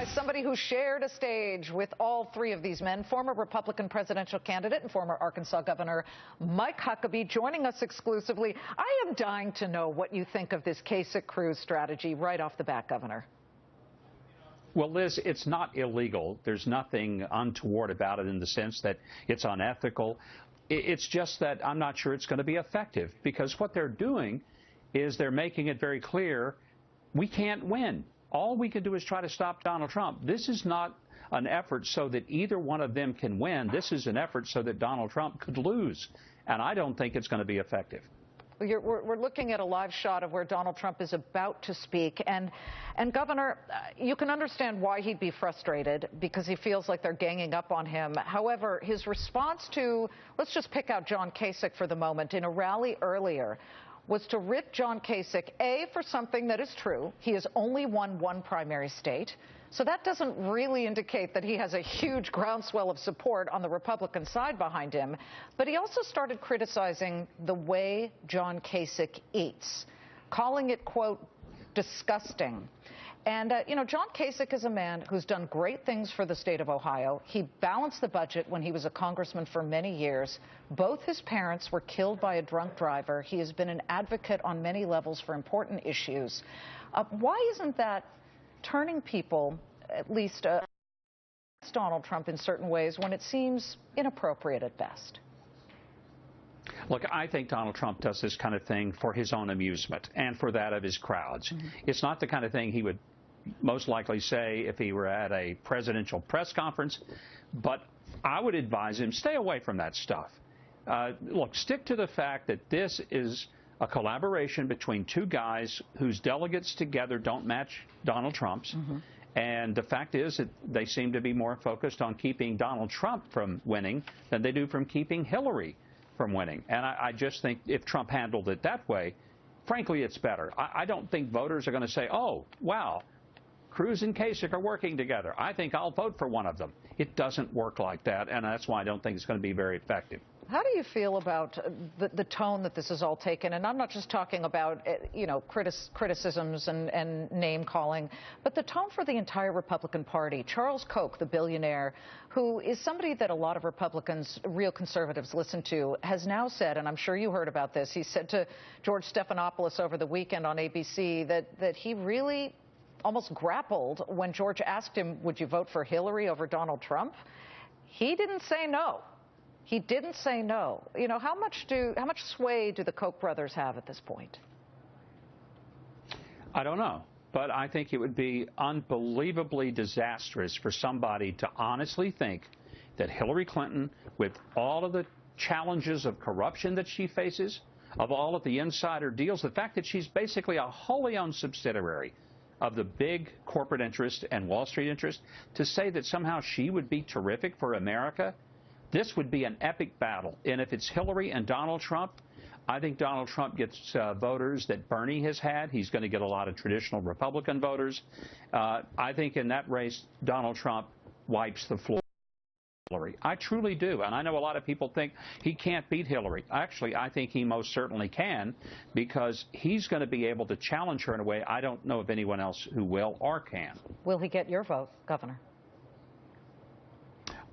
by somebody who shared a stage with all three of these men, former Republican presidential candidate and former Arkansas Governor Mike Huckabee, joining us exclusively. I am dying to know what you think of this Kasich Cruz strategy right off the bat, Governor. Well, Liz, it's not illegal. There's nothing untoward about it in the sense that it's unethical. It's just that I'm not sure it's going to be effective, because what they're doing is they're making it very clear we can't win. All we can do is try to stop Donald Trump. This is not an effort so that either one of them can win. This is an effort so that Donald Trump could lose. And I don't think it's going to be effective. We're looking at a live shot of where Donald Trump is about to speak. And Governor, you can understand why he'd be frustrated, because he feels like they're ganging up on him. However, his response to, let's just pick out John Kasich for the moment, in a rally earlier, was to rip John Kasich, A, for something that is true. He has only won one primary state. So that doesn't really indicate that he has a huge groundswell of support on the Republican side behind him. But he also started criticizing the way John Kasich eats, calling it, quote, disgusting. And, you know, John Kasich is a man who's done great things for the state of Ohio. He balanced the budget when he was a congressman for many years. Both his parents were killed by a drunk driver. He has been an advocate on many levels for important issues. Why isn't that turning people, at least against Donald Trump in certain ways, when it seems inappropriate at best? Look, I think Donald Trump does this kind of thing for his own amusement and for that of his crowds. It's not the kind of thing he would most likely say if he were at a presidential press conference, but I would advise him, stay away from that stuff. Look, stick to the fact that this is a collaboration between two guys whose delegates together don't match Donald Trump's. And the fact is that they seem to be more focused on keeping Donald Trump from winning than they do from keeping Hillary from winning. And I just think if Trump handled it that way, frankly, it's better. I don't think voters are going to say, oh, wow, Cruz and Kasich are working together. I think I'll vote for one of them. It doesn't work like that, and that's why I don't think it's going to be very effective. How do you feel about the tone that this is all taken? And I'm not just talking about, you know, criticisms and name-calling, but the tone for the entire Republican Party. Charles Koch, the billionaire, who is somebody that a lot of Republicans, real conservatives, listen to, has now said, and I'm sure you heard about this, he said to George Stephanopoulos over the weekend on ABC that he really almost grappled when George asked him, would you vote for Hillary over Donald Trump? He didn't say no. He didn't say no. You know, how much sway do the Koch brothers have at this point? I don't know, but I think it would be unbelievably disastrous for somebody to honestly think that Hillary Clinton, with all of the challenges of corruption that she faces, of all of the insider deals, the fact that she's basically a wholly owned subsidiary of the big corporate interest and Wall Street interest, to say that somehow she would be terrific for America. This would be an epic battle. And if it's Hillary and Donald Trump, I think Donald Trump gets voters that Bernie has had. He's going to get a lot of traditional Republican voters. I think in that race, Donald Trump wipes the floor. Hillary. I truly do. And I know a lot of people think he can't beat Hillary. Actually, I think he most certainly can, because he's going to be able to challenge her in a way I don't know of anyone else who will or can. Will he get your vote, Governor?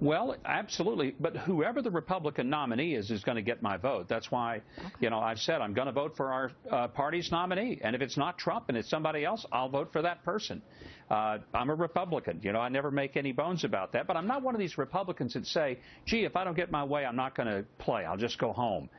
Well, absolutely. But whoever the Republican nominee is going to get my vote. That's why, you know, I've said I'm going to vote for our party's nominee. And if it's not Trump and it's somebody else, I'll vote for that person. I'm a Republican. You know, I never make any bones about that. But I'm not one of these Republicans that say, gee, if I don't get my way, I'm not going to play. I'll just go home.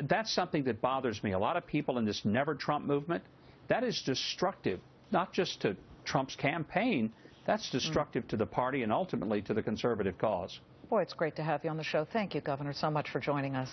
That's something that bothers me. A lot of people in this Never Trump movement, that is destructive, not just to Trump's campaign. That's destructive to the party and ultimately to the conservative cause. Boy, it's great to have you on the show. Thank you, Governor, so much for joining us.